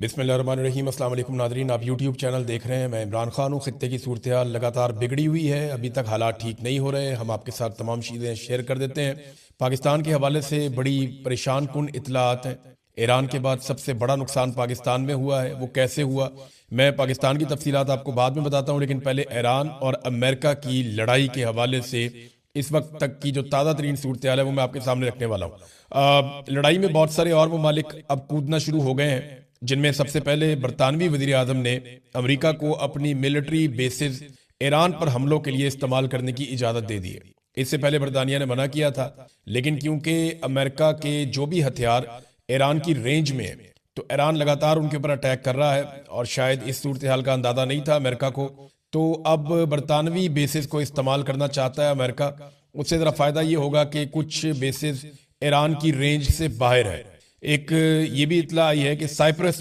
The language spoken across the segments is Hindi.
बिस्मिल्लाहिर्रहमानिर्रहीम। अस्सलाम वालेकुम नाज़रीन, आप यूट्यूब चैनल देख रहे हैं। मैं इमरान खान हूँ। खित्ते की सूरत हाल लगातार बिगड़ी हुई है, अभी तक हालात ठीक नहीं हो रहे। हम आपके साथ तमाम चीज़ें शेयर कर देते हैं। पाकिस्तान के हवाले से बड़ी परेशान कुन इतलात हैं। ईरान के बाद सबसे बड़ा नुकसान पाकिस्तान में हुआ है, वो कैसे हुआ मैं पाकिस्तान की तफसीलात आपको बाद में बताता हूँ, लेकिन पहले ईरान और अमेरिका की लड़ाई के हवाले से इस वक्त तक की जो ताज़ा तरीन सूरत हाल है वो मैं आपके सामने रखने वाला हूँ। लड़ाई में बहुत सारे और ममालिक अब कूदना शुरू हो गए हैं, जिनमें सबसे पहले बरतानवी वजीर आजम ने अमेरिका को अपनी मिलिट्री बेसिस ईरान पर हमलों के लिए इस्तेमाल करने की इजाज़त दे दी है। इससे पहले बरतानिया ने मना किया था, लेकिन क्योंकि अमेरिका के जो भी हथियार ईरान की रेंज में है, तो ईरान लगातार उनके ऊपर अटैक कर रहा है और शायद इस सूरत हाल का अंदाज़ा नहीं था अमेरिका को, तो अब बरतानवी बेसिस को इस्तेमाल करना चाहता है अमेरिका। उससे ज़रा फ़ायदा ये होगा कि कुछ बेसिस ईरान की रेंज से बाहर है। एक ये भी इतला आई है कि साइप्रस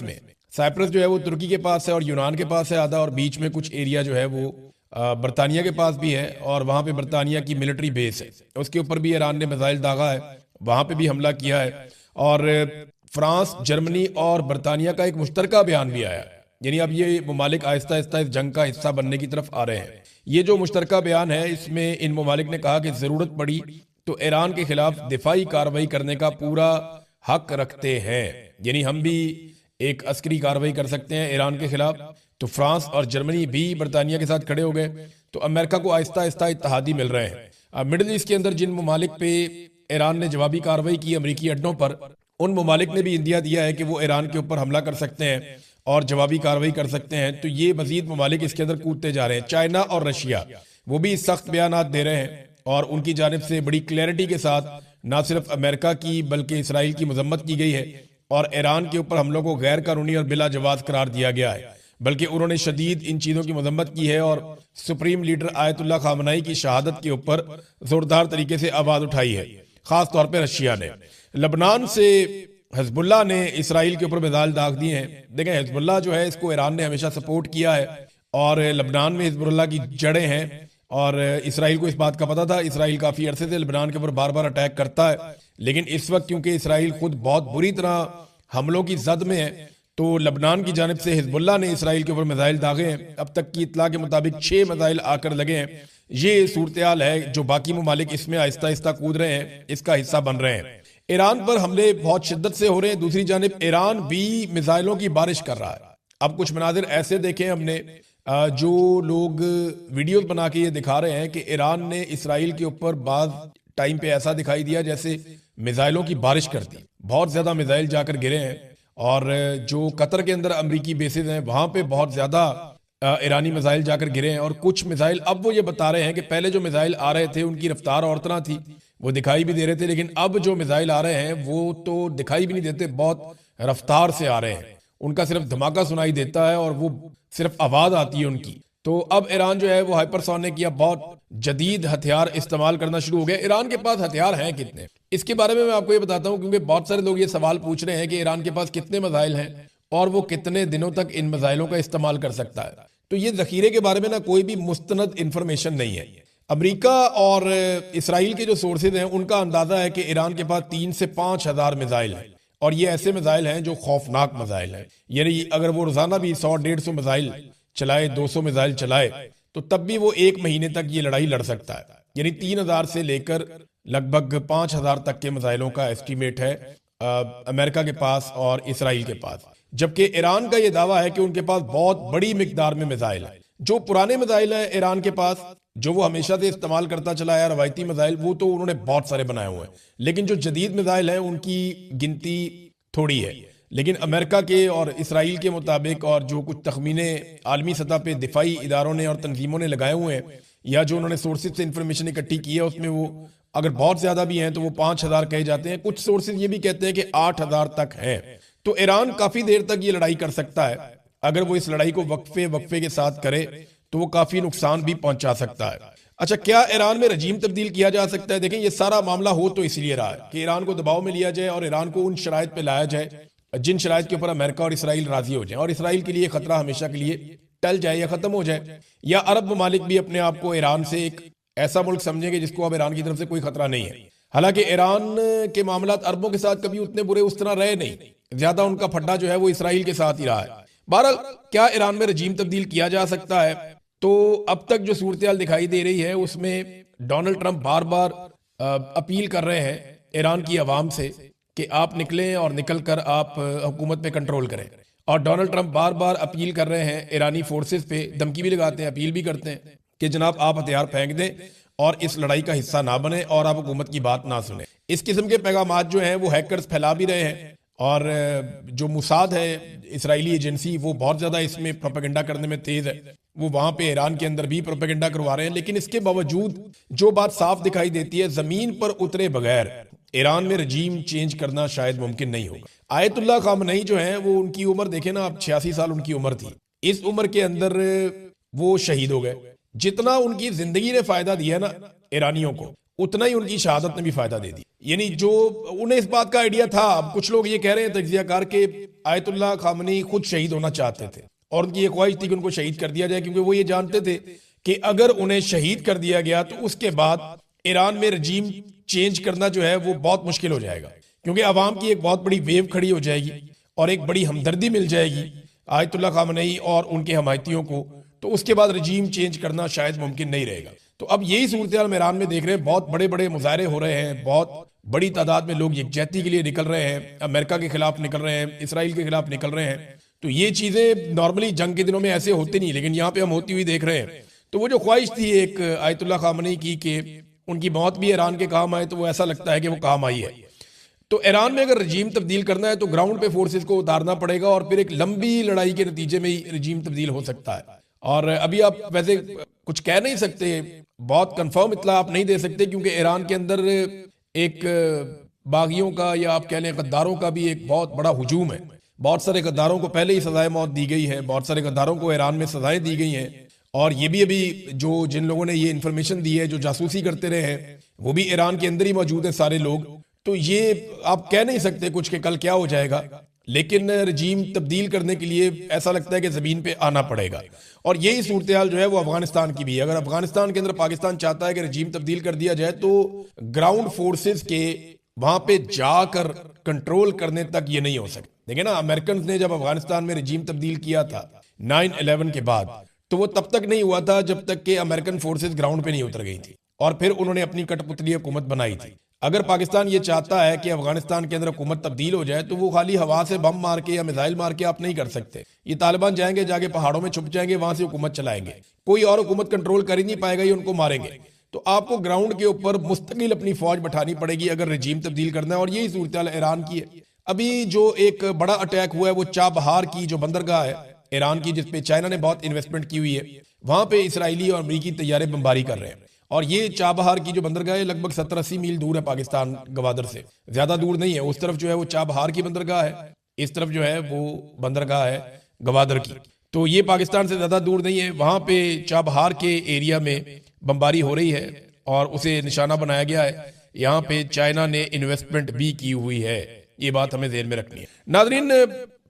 जो है वो तुर्की के पास है और यूनान के पास है आधा, और बीच में कुछ एरिया जो है वो बरतानिया के पास भी है, और वहाँ पे बरतानिया की मिलिट्री बेस है, उसके ऊपर भी ईरान ने मिसाइल दागा है, वहाँ पे भी हमला किया है। और फ्रांस, जर्मनी और बरतानिया का एक मुश्तरका बयान भी आया है, यानी अब ये ममालिक आहिस्ता आहिस्ता इस जंग का हिस्सा बनने की तरफ आ रहे हैं। ये जो मुश्तरका बयान है, इसमें इन ममालिक ने कहा कि जरूरत पड़ी तो ईरान के खिलाफ दिफाई कार्रवाई करने का पूरा हक रखते हैं, यानी हम भी एक अस्करी कार्रवाई कर सकते हैं ईरान के खिलाफ। तो फ्रांस और जर्मनी भी बरतानिया के साथ खड़े हो गए, तो अमेरिका को आहिस्ता आहिस्ता इत्तहादी मिल रहे हैं। अब मिडिल ईस्ट के अंदर जिन ममालिक पे ईरान ने जवाबी कार्रवाई की अमरीकी अड्डों पर, उन ममालिक ने भी इंदिया दिया है कि वो ईरान के ऊपर हमला कर सकते हैं और जवाबी कार्रवाई कर सकते हैं। तो ये मजीद ममालिक इसके अंदर कूदते जा रहे हैं। चाइना और रशिया वो भी सख्त बयान दे रहे हैं, और उनकी जानिब से बड़ी क्लैरिटी के साथ ना सिर्फ अमेरिका की बल्कि इसराइल की मजम्मत की गई है, और ईरान के ऊपर हमलों को गैर कानूनी और बिला जवाज करार दिया गया है। बल्कि उन्होंने शदीद इन चीज़ों की मजम्मत की है और सुप्रीम लीडर आयतुल्ला खामनाई की शहादत के ऊपर जोरदार तरीके से आवाज़ उठाई है। ख़ास तौर पर रशिया ने, लबनान से हिजबुल्लाह ने इसराइल के ऊपर मिसाइल दाग दिए हैं। देखें, हिजबुल्लाह जो है इसको ईरान ने हमेशा सपोर्ट किया है, और लबनान में हिजबुल्लाह की जड़ें हैं, और इसराइल को इस बात का पता था। इसराइल काफ़ी अरसे से लबनान के ऊपर बार बार अटैक करता है, लेकिन इस वक्त क्योंकि इसराइल खुद बहुत बुरी तरह हमलों की जद में है, तो लबनान की जानिब से हिजबुल्लाह ने इसराइल के ऊपर मिसाइल दागे हैं। अब तक की इतला के मुताबिक 6 मिसाइल आकर लगे हैं। ये सूरत हाल है, जो बाकी ममालिक इसमें आहिस्ता आहिस्ता कूद रहे हैं, इसका हिस्सा बन रहे हैं। ईरान पर हमले बहुत शिद्दत से हो रहे हैं, दूसरी जानिब ईरान भी मिसाइलों की बारिश कर रहा है। अब कुछ मनाजिर ऐसे देखे हमने, जो लोग वीडियोस बना के ये दिखा रहे हैं कि ईरान ने इसराइल के ऊपर बाद टाइम पे ऐसा दिखाई दिया जैसे मिसाइलों की बारिश कर दी। बहुत ज्यादा मिसाइल जाकर गिरे हैं, और जो कतर के अंदर अमरीकी बेसिस हैं वहां पे बहुत ज्यादा ईरानी मिसाइल जाकर गिरे हैं। और कुछ मिसाइल अब वो ये बता रहे हैं कि पहले जो मिसाइल आ रहे थे उनकी रफ्तार और तरह थी, वो दिखाई भी दे रहे थे, लेकिन अब जो मिसाइल आ रहे हैं वो तो दिखाई भी नहीं देते, बहुत रफ्तार से आ रहे हैं। उनका सिर्फ धमाका सुनाई देता है और वो सिर्फ आवाज आती है उनकी। तो अब ईरान जो है वो हाइपरसोनिक या बहुत जदीद हथियार इस्तेमाल करना शुरू हो गया। ईरान के पास हथियार हैं कितने, इसके बारे में मैं आपको ये बताता हूँ, क्योंकि बहुत सारे लोग ये सवाल पूछ रहे हैं कि ईरान के पास कितने मिसाइल हैं और वो कितने दिनों तक इन मिसाइलों का इस्तेमाल कर सकता है। तो ये जखीरे के बारे में ना कोई भी मुस्तनद इंफॉर्मेशन नहीं है। अमेरिका और इसराइल के जो सोर्सेज हैं उनका अंदाजा है कि ईरान के पास 3 से 5 हजार मिसाइल हैं, और ये ऐसे मिसाइल हैं जो खौफनाक मिसाइल हैं। यानी अगर वो रोजाना भी 100-150 मिसाइल चलाए, 200 मिसाइल चलाए, तो तब भी वो 1 महीने तक ये लड़ाई लड़ सकता है। यानी 3000 से लेकर लगभग 5000 तक के मिसाइलों का एस्टीमेट है अमेरिका के पास और इसराइल के पास। जबकि ईरान का ये दावा है कि उनके पास बहुत बड़ी मिकदार में मिसाइल है। जो पुराने मिसाइल हैं ईरान के पास, जो वो हमेशा से इस्तेमाल करता चला है रवायती मिसाइल, वो तो उन्होंने बहुत सारे बनाए हुए हैं, लेकिन जो जदीद मिसाइल हैं उनकी गिनती थोड़ी है। लेकिन अमेरिका के और इसराइल के मुताबिक, और जो कुछ तखमीने आलमी सतह पे दिफाई इदारों ने और तंजीमों ने लगाए हुए हैं, या जो उन्होंने सोर्सेज से इंफॉर्मेशन इकट्ठी की है, उसमें वो अगर बहुत ज्यादा भी हैं तो वो 5000 कहे जाते हैं। कुछ सोर्सेज ये भी कहते हैं कि 8000 तक है। तो ईरान काफी देर तक ये लड़ाई कर सकता है। अगर वो इस लड़ाई को वक्फे के साथ करे तो वो काफी नुकसान भी पहुंचा सकता है। अच्छा, क्या ईरान में रजीम तब्दील किया जा सकता है? देखें, ये सारा मामला हो तो इसलिए रहा है कि ईरान को दबाव में लिया जाए और ईरान को उन शराइत पे लाया जाए जिन शराइत के ऊपर अमेरिका और इसराइल राजी हो जाए, और इसराइल के लिए खतरा हमेशा के लिए टल जाए या खत्म हो जाए, या अरब ममालिक भी अपने आप को ईरान से एक ऐसा मुल्क समझेंगे जिसको अब ईरान की तरफ से कोई खतरा नहीं है। हालांकि ईरान के मामलात अरबों के साथ कभी उतने बुरे उस तरह रहे नहीं, ज्यादा उनका फड्डा जो है वो इसराइल के साथ ही रहा है। बहरहाल क्या ईरान में रजीम तब्दील किया जा सकता है? तो अब तक जो सूरत दिखाई दे रही है उसमें डोनाल्ड ट्रंप बार बार अपील कर रहे हैं ईरान की आवाम से कि आप निकलें और निकल कर आप हुकूमत पे कंट्रोल करें। और डोनाल्ड ट्रंप बार बार अपील कर रहे हैं ईरानी फोर्सेस पे, धमकी भी लगाते हैं, अपील भी करते हैं कि जनाब आप हथियार फेंक दें और इस लड़ाई का हिस्सा ना बने और आप हुकूमत की बात ना सुने। इस किस्म के पैगाम जो हैं वो हैकर्स फैला भी रहे हैं और जो मुसाद है इसराइली एजेंसी वो बहुत ज़्यादा इसमें प्रोपेगेंडा करने में तेज़ है, वो वहाँ पे ईरान के अंदर भी प्रोपेगेंडा करवा रहे हैं। लेकिन इसके बावजूद जो बात साफ दिखाई देती है, ज़मीन पर उतरे बगैर ईरान में रजीम चेंज करना शायद मुमकिन नहीं होगा। आयतुल्लाह खामनई जो है वो उनकी उम्र देखें ना, अब 86 साल उनकी उम्र थी। इस उम्र के अंदर वो शहीद हो गए। जितना उनकी जिंदगी ने फायदा दिया ना ईरानियों को, उतना ही उनकी शहादत ने भी फायदा दे दी। यानी जो उन्हें इस बात का आइडिया था, अब कुछ लोग ये कह रहे हैं तज्जियाकार के आयतुल्लाह खामनई खुद शहीद होना चाहते थे और उनकी ये ख्वाहिश थी कि उनको शहीद कर दिया जाए, क्योंकि वो ये जानते थे कि अगर उन्हें शहीद कर दिया गया तो उसके बाद ईरान में रजीम चेंज करना जो है वो बहुत मुश्किल हो जाएगा, क्योंकि अवाम की एक बहुत बड़ी वेव खड़ी हो जाएगी और एक बड़ी हमदर्दी मिल जाएगी आयतुल्लाह खामनई और उनके हमायतियों को। तो उसके बाद रजीम चेंज करना शायद मुमकिन नहीं रहेगा। तो अब यही सूरत हाल ईरान में देख रहे हैं, बहुत बड़े बड़े मुजाहरे हो रहे हैं, बहुत बड़ी तादाद में लोग यकजहती के लिए निकल रहे हैं, अमेरिका के खिलाफ निकल रहे हैं, इसराइल के खिलाफ निकल रहे हैं। तो ये चीजें नॉर्मली जंग के दिनों में ऐसे होती नहीं, लेकिन यहाँ पे हम होती हुई देख रहे हैं। तो वो जो ख्वाहिश थी एक आयतुल्लाह खामनई की कि उनकी मौत भी ईरान के काम आए, तो वो ऐसा लगता है कि वो काम आई है। तो ईरान में अगर रजीम तब्दील करना है तो ग्राउंड पे फोर्सेस को उतारना पड़ेगा और फिर एक लंबी लड़ाई के नतीजे में ही रजीम तब्दील हो सकता है। और अभी आप वैसे कुछ कह नहीं सकते, बहुत कंफर्म इत्तला आप नहीं दे सकते, क्योंकि ईरान के अंदर एक बागियों का या आप कह लें गद्दारों का भी एक बहुत बड़ा हुजूम है। बहुत सारे गद्दारों को पहले ही सजाए मौत दी गई है, बहुत सारे गद्दारों को ईरान में सजाएं दी गई हैं। और ये भी अभी जो जिन लोगों ने ये इन्फॉर्मेशन दी है, जो जासूसी करते रहे हैं, वो भी ईरान के अंदर ही मौजूद हैं सारे लोग। तो ये आप कह नहीं सकते कुछ कि कल क्या हो जाएगा, लेकिन रजीम तब्दील करने के लिए ऐसा लगता है कि जमीन पे आना पड़ेगा। और यही सूरत हाल जो है वो अफगानिस्तान की भी है। अगर अफगानिस्तान के अंदर पाकिस्तान चाहता है कि रजीम तब्दील कर दिया जाए तो ग्राउंड फोर्सेस के वहां पे जाकर कंट्रोल करने तक ये नहीं हो सकता। देखिए ना, अमेरिकन ने जब अफगानिस्तान में रजीम तब्दील किया था 9/11 के बाद, तो वो तब तक नहीं हुआ था जब तक कि अमेरिकन फोर्सेस ग्राउंड पे नहीं उतर गई थी और फिर उन्होंने अपनी कठपुतली हुकूमत बनाई थी। अगर पाकिस्तान ये चाहता है कि अफगानिस्तान के अंदर हुकूमत तब्दील हो जाए तो वो खाली हवा से बम मार के या मिसाइल मार के आप नहीं कर सकते। ये तालिबान जाएंगे, जाके पहाड़ों में छुप जाएंगे, वहां से हुकूमत चलाएंगे, कोई और हुकूमत कंट्रोल कर ही नहीं पाएगा, ये उनको मारेंगे। तो आपको ग्राउंड के ऊपर मुस्तकिल अपनी फौज बैठानी पड़ेगी अगर रजीम तब्दील करना है। और यही सूरत हाल ईरान की है। अभी जो एक बड़ा अटैक हुआ है वो चाबहार की जो बंदरगाह है ईरान की, जिसपे चाइना ने बहुत इन्वेस्टमेंट की हुई है, वहां पे इसराइली और अमरीकी तैयारे बमबारी कर रहे हैं। और ये चाबहार की जो बंदरगाह है लगभग 70-80 मील दूर है पाकिस्तान गवादर से, ज्यादा दूर नहीं है। उस तरफ जो है वो चाबहार की बंदरगाह है, इस तरफ जो है वो बंदरगाह है गवादर की। तो ये पाकिस्तान से ज्यादा दूर नहीं है। वहां पे चाबहार के एरिया में बमबारी हो रही है और उसे निशाना बनाया गया है। यहाँ पे चाइना ने इन्वेस्टमेंट भी की हुई है, ये बात हमें ध्यान में रखनी है। नाजरीन,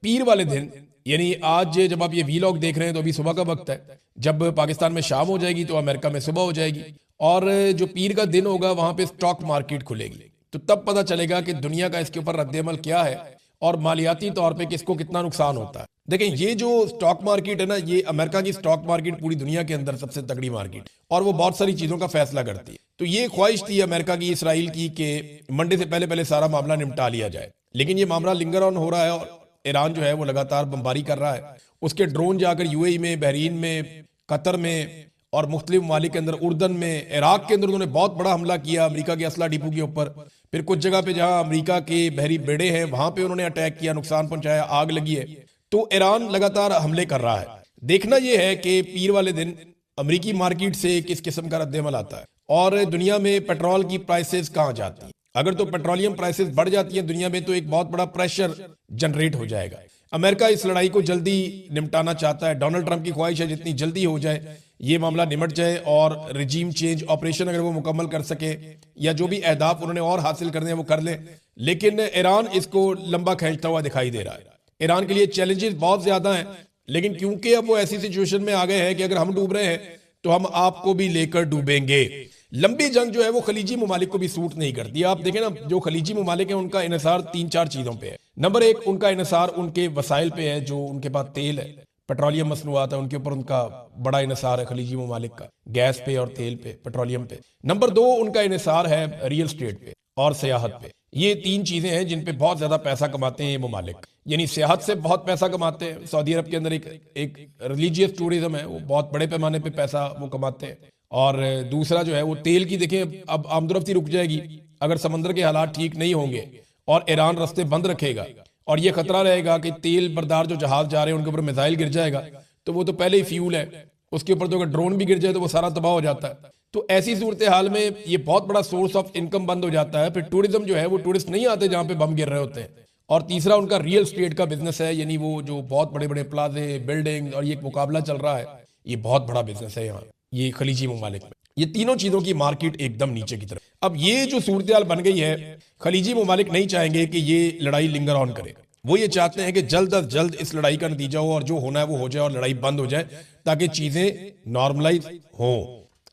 पीर वाले दिन यानी आज जब आप ये वीलॉग देख रहे हैं तो अभी सुबह का वक्त है। जब पाकिस्तान में शाम हो जाएगी तो अमेरिका में सुबह हो जाएगी और जो पीर का दिन होगा वहां पे स्टॉक मार्केट खुलेगी। तो तब पता चलेगा कि दुनिया का इसके ऊपर रद्द-ए-अमल क्या है और मालियाती तौर पे किसको कितना नुकसान होता है। देखें, ये जो स्टॉक मार्केट है ना, ये अमेरिका की स्टॉक मार्केट पूरी दुनिया के अंदर सबसे तगड़ी मार्केट और वो बहुत सारी चीजों का फैसला करती है। तो ये ख्वाहिश थी अमेरिका की, इसराइल की, कि मंडे से पहले पहले सारा मामला निपटा लिया जाए। लेकिन ये मामला लिंगर ऑन हो रहा है और ईरान जो है वो लगातार बमबारी कर रहा है। उसके ड्रोन जाकर यूएई में, बहरीन में, कतर में और मुख्तलिफ ममालिक के अंदर, उर्दन में, इराक के अंदर उन्होंने बहुत बड़ा हमला किया अमेरिका के असला डिपो के ऊपर। फिर कुछ जगह पे जहां अमेरिका के बहरी बेड़े हैं वहां पे उन्होंने अटैक किया, नुकसान पहुंचाया, आग लगी है। तो ईरान लगातार हमले कर रहा है। देखना यह है कि पीर वाले दिन अमेरिकी मार्केट से किस किस्म का रद्द-ए-अमल आता है और दुनिया में पेट्रोल की प्राइसेस कहां जाती है। अगर तो पेट्रोलियम प्राइसेस बढ़ जाती है दुनिया में तो एक बहुत बड़ा प्रेशर जनरेट हो जाएगा। अमेरिका इस लड़ाई को जल्दी निपटाना चाहता है। डोनाल्ड ट्रंप की ख्वाहिश है जितनी जल्दी हो जाए ये मामला निमट जाए और रजीम चेंज ऑपरेशन अगर वो मुकम्मल कर सके या जो भी अहदाफ उन्होंने और हासिल करने हैं वो कर ले। लेकिन ईरान इसको लंबा खींचता हुआ दिखाई दे रहा है। ईरान के लिए चैलेंजेस बहुत ज्यादा हैं, लेकिन क्योंकि अब वो ऐसी सिचुएशन में आ गए हैं कि अगर हम डूब रहे हैं तो हम आपको भी लेकर डूबेंगे। लंबी जंग जो है वो खलीजी ममालिक को भी सूट नहीं करती। आप देखें ना, जो खलीजी ममालिक है उनका इन्हिसार 3-4 चीज़ों पे है। नंबर एक, उनका इन्हिसार उनके वसाइल पे है, जो उनके पास तेल है, पेट्रोलियम मसनूआत है, उनके ऊपर उनका बड़ा इन्हिसार है खलीजी ममालिक का, गैस पे और तेल पे, पेट्रोलियम पे। नंबर दो, उनका इन्हिसार है रियल स्टेट पे और सियाहत पे। ये 3 चीजें हैं जिन पे बहुत ज्यादा पैसा कमाते हैं ये ममालिक। यानी सियाहत से बहुत पैसा कमाते हैं। सऊदी अरब के अंदर एक रिलीजियस टूरिज्म है, वो बहुत बड़े पैमाने पे पैसा वो कमाते हैं। और दूसरा जो है वो तेल की, देखें अब आमदरफ्ती रुक जाएगी अगर समंदर के हालात ठीक नहीं होंगे और ईरान रास्ते बंद रखेगा और ये खतरा रहेगा कि तेल बरदार जो जहाज जा रहे हैं उनके ऊपर मिसाइल गिर जाएगा, तो वो तो पहले ही फ्यूल है, उसके ऊपर तो अगर ड्रोन भी गिर जाए तो वो सारा तबाह हो जाता है। तो ऐसी सूरत हाल में ये बहुत बड़ा सोर्स ऑफ इनकम बंद हो जाता है। फिर टूरिज्म जो है वो टूरिस्ट नहीं आते जहां पे बम गिर रहे होते हैं। और तीसरा उनका रियल स्टेट का बिजनेस है, यानी वो जो बहुत बड़े बड़े प्लाजे, बिल्डिंग और ये एक मुकाबला चल रहा है, ये बहुत बड़ा बिजनेस है यहाँ ये खलीजी ममालिक में। ये तीनों चीजों की मार्केट एकदम नीचे की तरफ। अब ये जो सूरत हाल बन गई है, खलीजी ममालिक नहीं चाहेंगे कि ये लड़ाई लिंगर ऑन करे। वो ये चाहते हैं कि जल्द अज जल्द इस लड़ाई का नतीजा हो और जो होना है वो हो जाए और लड़ाई बंद हो जाए ताकि चीजें नॉर्मलाइज हो।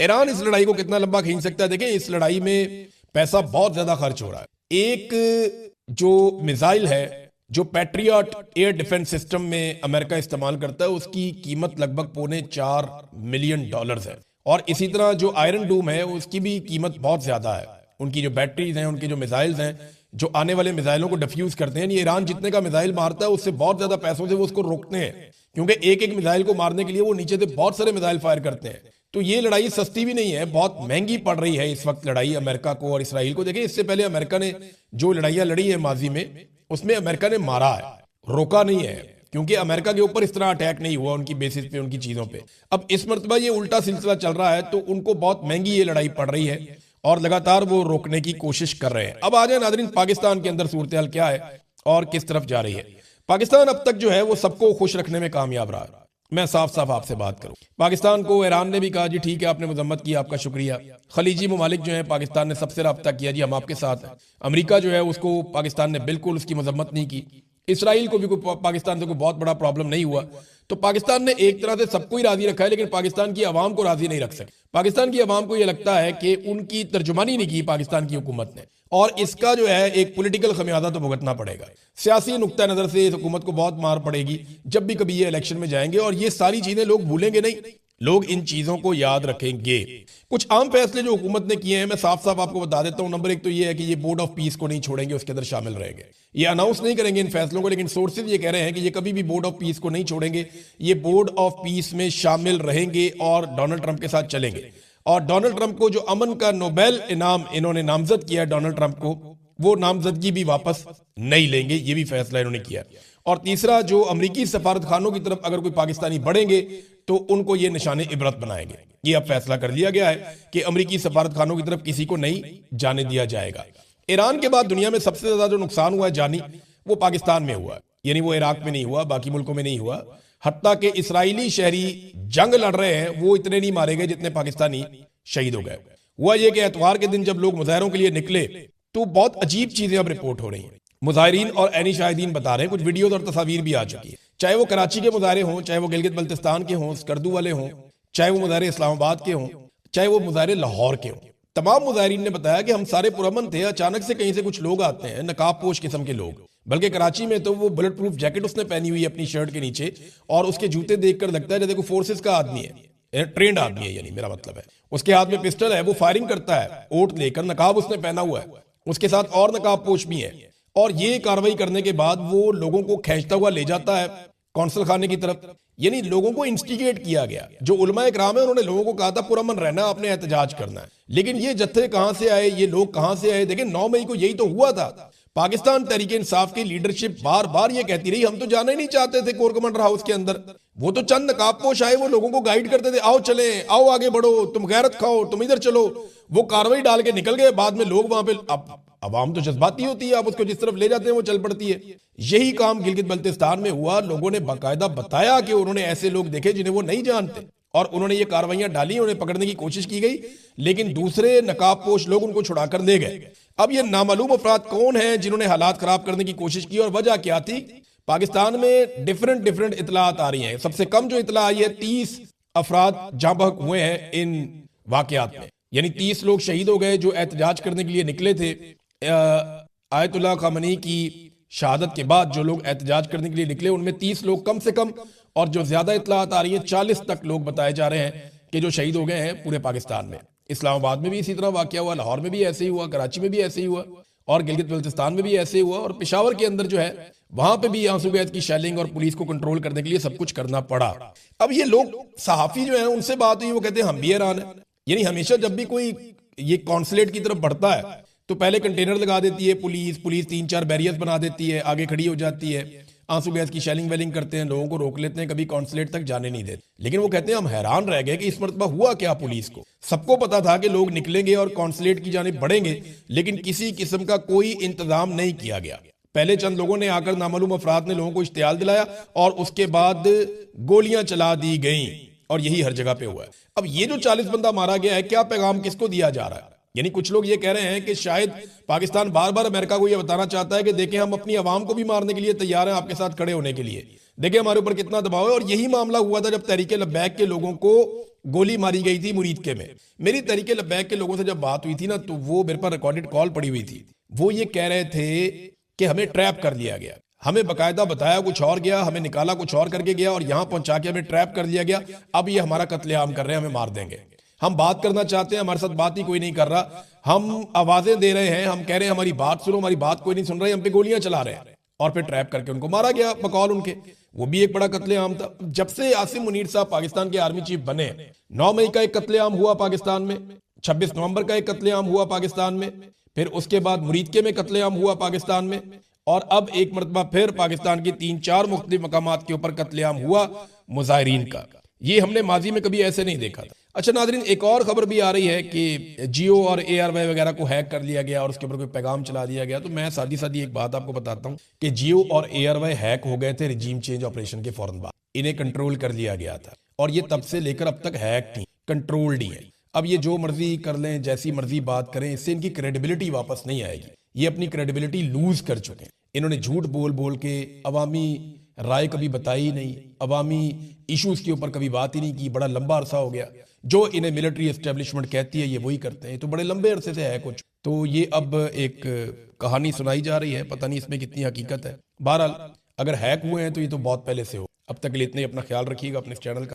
ईरान इस लड़ाई को कितना लंबा खींच सकता है? देखें, इस लड़ाई में पैसा बहुत ज्यादा खर्च हो रहा है। एक जो मिसाइल है, जो पैट्रियट एयर डिफेंस सिस्टम में अमेरिका इस्तेमाल करता है, उसकी कीमत लगभग $4.25 मिलियन है। और इसी तरह जो आयरन डूम है उसकी भी कीमत बहुत ज्यादा है। उनकी जो बैटरीज हैं, उनकी जो मिसाइल्स हैं, जो आने वाले मिसाइलों को डिफ्यूज करते हैं, ईरान जितने का मिसाइल मारता है उससे बहुत ज्यादा पैसों से वो उसको रोकते हैं, क्योंकि एक एक मिसाइल को मारने के लिए वो नीचे से बहुत सारे मिसाइल फायर करते हैं। तो ये लड़ाई सस्ती भी नहीं है, बहुत महंगी पड़ रही है इस वक्त लड़ाई अमेरिका को और इसराइल को। देखिए, इससे पहले अमेरिका ने जो लड़ाइयां लड़ी है माजी में, उसमें अमेरिका ने मारा है, रोका नहीं है, क्योंकि अमेरिका के ऊपर इस तरह अटैक नहीं हुआ उनकी बेसिस पे, उनकी चीजों पे। अब इस मरतबा ये उल्टा सिलसिला चल रहा है, तो उनको बहुत महंगी ये लड़ाई पड़ रही है और लगातार वो रोकने की कोशिश कर रहे हैं। अब आ जाए नाज़रीन, पाकिस्तान के अंदर सूरत हाल क्या है और किस तरफ जा रही है। पाकिस्तान अब तक जो है वो सबको खुश रखने में कामयाब रहा है। मैं साफ साफ आपसे बात करूं, पाकिस्तान को ईरान ने भी कहा जी ठीक है, आपने मजम्मत की, आपका शुक्रिया। खलीजी ममालिक जो है, पाकिस्तान ने सबसे रब्ता किया, जी हम आपके साथ हैं। अमेरिका जो है उसको पाकिस्तान ने बिल्कुल उसकी मजम्मत नहीं की। इसराइल को भी पाकिस्तान से कोई बहुत बड़ा प्रॉब्लम नहीं हुआ। तो पाकिस्तान ने एक तरह से सबको ही राजी रखा है, लेकिन पाकिस्तान की आवाम को राजी नहीं रख सके। पाकिस्तान की आवाम को यह लगता है कि उनकी तर्जुमानी नहीं की पाकिस्तान की हुकूमत ने, और इसका जो है एक पॉलिटिकल खमियाजा तो भुगतना पड़ेगा। सियासी नुक्ता नजर से इस हुकूमत को बहुत मार पड़ेगी जब भी कभी ये इलेक्शन में जाएंगे, और ये सारी चीजें लोग भूलेंगे नहीं, लोग इन चीजों को याद रखेंगे। कुछ आम फैसले जो हुकूमत ने किए हैं, मैं साफ साफ आपको बता देता हूं। नंबर एक तो ये है कि ये बोर्ड ऑफ पीस को नहीं छोड़ेंगे, उसके अंदर शामिल रहेंगे। ये अनाउंस नहीं करेंगे इन फैसलों को, लेकिन सोर्सेज ये कह रहे हैं कि ये कभी भी बोर्ड ऑफ पीस को नहीं छोड़ेंगे, ये बोर्ड ऑफ पीस में शामिल रहेंगे और डोनाल्ड ट्रंप के साथ चलेंगे। और डोनाल्ड ट्रंप को जो अमन का नोबेल इनाम इन्होंने नामजद किया है डोनाल्ड ट्रंप को, वो नामजदगी भी वापस नहीं लेंगे, ये भी फैसला इन्होंने किया। और तीसरा, जो अमरीकी सफारत खानों की तरफ अगर कोई पाकिस्तानी बढ़ेंगे तो उनको ये निशाने इबरत बनाएंगे। ये अब फैसला कर लिया गया है कि अमरीकी सफारत खानों की तरफ किसी को नहीं जाने दिया जाएगा। ईरान के बाद दुनिया में सबसे ज्यादा जो नुकसान हुआ है जानी, वो पाकिस्तान में हुआ, यानी वो इराक में नहीं हुआ, बाकी मुल्कों में नहीं हुआ। हत्ता के इसराइली शहरी जंग लड़ रहे हैं वो इतने नहीं मारे गए जितने पाकिस्तानी शहीद हो गए। हुआ ये कि एतवार के दिन जब लोग मुजाहरों के लिए निकले तो बहुत अजीब चीजें अब रिपोर्ट हो रही हैं। मुजाहिरीन और ऐनी शाहिदीन बता रहे हैं, कुछ वीडियोज और तस्वीर भी आ चुकी है, चाहे वो कराची के मुजाहरे हों, चाहे वो गिलगित बल्तिस्तान के हों, स्कर्दू वाले हों, चाहे वो मुजाहरे इस्लामाबाद के हों, चाहे वो मुजाहरे लाहौर के हों। तमाम मुजाहिरीन ने बताया कि हम सारे पुरअमन थे, अचानक से कहीं से कुछ लोग आते हैं, नकाब पोश किस्म के लोग। बल्कि कराची में तो वो बुलेट प्रूफ जैकेट उसने पहनी हुई है अपनी शर्ट के नीचे, और उसके जूते देखकर लगता है जैसे कोई फोर्सेस का आदमी है, ट्रेंड आदमी है, यानी मेरा मतलब है। उसके हाथ में पिस्टल है, वो फायरिंग करता है ओट लेकर, नकाब उसने पहना हुआ है, उसके साथ और नकाब पोश भी है। और ये कार्रवाई करने के बाद वो लोगों को खींचता हुआ ले जाता है कौंसल खाने की तरफ, यानी लोगों को इंस्टिगेट किया गया। जो उलमाए इकराम है उन्होंने लोगों को कहा था पुरअमन रहना, आपने एहतजाज करना है, लेकिन ये जत्थे कहां से आए, ये लोग कहां से आए? देखिए 9 मई को यही तो हुआ था। पाकिस्तान तहरीक इंसाफ की लीडरशिप बार बार ये कहती रही हम तो जाना ही नहीं चाहते थे कोर कमांडर हाउस के अंदर। वो तो चंद नकाबपोश आए, वो लोगों को गाइड करते थे, आओ चले, आओ आगे बढ़ो, तुम गैरत खाओ, तुम इधर चलो। वो कार्रवाई डाल के निकल गए, बाद में लोग वहां पे, अब अवाम तो जज्बाती होती है, आप उसको जिस तरफ ले जाते हैं वो चल पड़ती है। यही काम गिलगित बल्तिस्तान में हुआ। लोगों ने बाकायदा बताया कि उन्होंने ऐसे लोग देखे जिन्हें वो नहीं जानते, और उन्होंने ये कार्रवाइयां डाली, उन्हें पकड़ने की कोशिश की गई, लेकिन दूसरे नकाबपोश लोग उनको छुड़ाकर ले गए। अब ये नामालूम अफराद कौन है जिन्होंने हालात खराब करने की कोशिश की, और वजह क्या थी? पाकिस्तान में डिफरेंट इतलात आ रही हैं। सबसे कम जो इतला आई है, 30 अफराद जाँ बहक हुए हैं इन वाकयात में, यानी 30 लोग शहीद हो गए जो एहतजाज करने के लिए निकले थे। आयतुल्लाह खामनी की शहादत के बाद जो लोग एहतजाज करने के लिए निकले उनमें 30 लोग कम से कम, और जो ज्यादा इतलात आ रही है 40 तक लोग बताए जा रहे हैं कि जो शहीद हो गए हैं पूरे पाकिस्तान में। इस्लामाबाद में भी इसी तरह वाकया हुआ, लाहौर में भी ऐसे ही हुआ, कराची में भी ऐसे ही हुआ, और गिलगित बल्तिस्तान में भी ऐसे ही हुआ, और पेशावर के अंदर जो है वहां पे भी आंसू गैस की शेलिंग और पुलिस को कंट्रोल करने के लिए सब कुछ करना पड़ा। अब ये लोग सहाफी जो है उनसे बात हुई, वो कहते हैं हम भी हैरान है। यानी हमेशा जब भी कोई ये कॉन्सुलेट की तरफ बढ़ता है तो पहले कंटेनर लगा देती है पुलिस, 3-4 बैरियर्स बना देती है, आगे खड़ी हो जाती है, आंसू गैस की शेलिंग वेलिंग करते हैं, लोगों को रोक लेते हैं, कभी कॉन्सुलेट तक जाने नहीं देते। लेकिन वो कहते हैं हम हैरान रह गए कि इस मरतबा हुआ क्या पुलिस को। सबको पता था कि लोग निकलेंगे और कॉन्सुलेट की जानिब बढ़ेंगे, लेकिन किसी किस्म का कोई इंतजाम नहीं किया गया। पहले चंद लोगों ने आकर, नामालूम अफराद ने लोगों को इश्तियाल दिलाया और उसके बाद गोलियां चला दी गई, और यही हर जगह पे हुआ है। अब ये जो 40 बंदा मारा गया है, क्या पैगाम किसको दिया जा रहा है? यानी कुछ लोग ये कह रहे हैं कि शायद पाकिस्तान बार बार अमेरिका को ये बताना चाहता है कि देखें हम अपनी आवाम को भी मारने के लिए तैयार हैं, आपके साथ खड़े होने के लिए, देखें हमारे ऊपर कितना दबाव है। और यही मामला हुआ था जब तहरीके लब्बैक के लोगों को गोली मारी गई थी मुरीदके में। मेरी तहरीके लब्बैक के लोगों से जब बात हुई थी ना, तो वो मेरे पर रिकॉर्डेड कॉल पड़ी हुई थी। वो ये कह रहे थे कि हमें ट्रैप कर लिया गया, हमें बकायदा बताया कुछ और गया, हमें निकाला कुछ और करके गया, और यहां पहुंचा के हमें ट्रैप कर लिया गया। अब ये हमारा कत्लेआम कर रहे हैं, हमें मार देंगे। हम बात करना चाहते हैं, हमारे साथ बात ही कोई नहीं कर रहा। हम आवाजें दे रहे हैं, हम कह रहे हैं हमारी बात सुनो, हमारी बात कोई नहीं सुन रहा है, हम पे गोलियां चला रहे हैं, और फिर ट्रैप करके उनको मारा गया बकौल उनके। वो भी एक बड़ा कत्लेआम था। जब से आसिम मुनीर साहब पाकिस्तान के आर्मी चीफ बने, 9 मई का एक कत्लेआम हुआ पाकिस्तान में, 26 नवंबर का एक कत्लेआम हुआ पाकिस्तान में, फिर उसके बाद मुरीदके में कत्लेआम हुआ पाकिस्तान में, और अब एक मरतबा फिर पाकिस्तान की 3-4 मुख्तलिफ मकामात के ऊपर कत्लेआम हुआ मुजाहिरीन का। ये हमने माजी में कभी ऐसे नहीं देखा था। अच्छा नाज़रीन, एक और खबर भी आ रही है कि जियो और ARY वगैरह को हैक कर लिया गया और उसके ऊपर कोई पैगाम चला दिया गया। तो मैं सादी सादी एक बात आपको बताता हूँ कि जियो और ARY हैक हो गए थे रिजीम चेंज ऑपरेशन के फौरन बाद। इन्हें कंट्रोल कर लिया गया था, और ये तब से लेकर अब तक हैक नहीं, कंट्रोल्ड ही है। अब ये जो मर्जी कर लें, जैसी मर्जी बात करें, इससे इनकी क्रेडिबिलिटी वापस नहीं आएगी। ये अपनी क्रेडिबिलिटी लूज कर चुके हैं। इन्होंने झूठ बोल बोल के अवामी राय कभी बताई ही नहीं, अवामी इश्यूज के ऊपर कभी बात ही नहीं की। बड़ा लंबा अरसा हो गया, जो इन्हें मिलिट्री एस्टेब्लिशमेंट कहती है ये वही करते हैं। तो बड़े लंबे अरसे से है कुछ, तो ये अब एक कहानी सुनाई जा रही है, पता नहीं इसमें कितनी हकीकत है। बहरहाल अगर हैक हुए हैं तो ये तो बहुत पहले से हो। अब तक के लिए इतने, अपना ख्याल रखिएगा अपने चैनल का।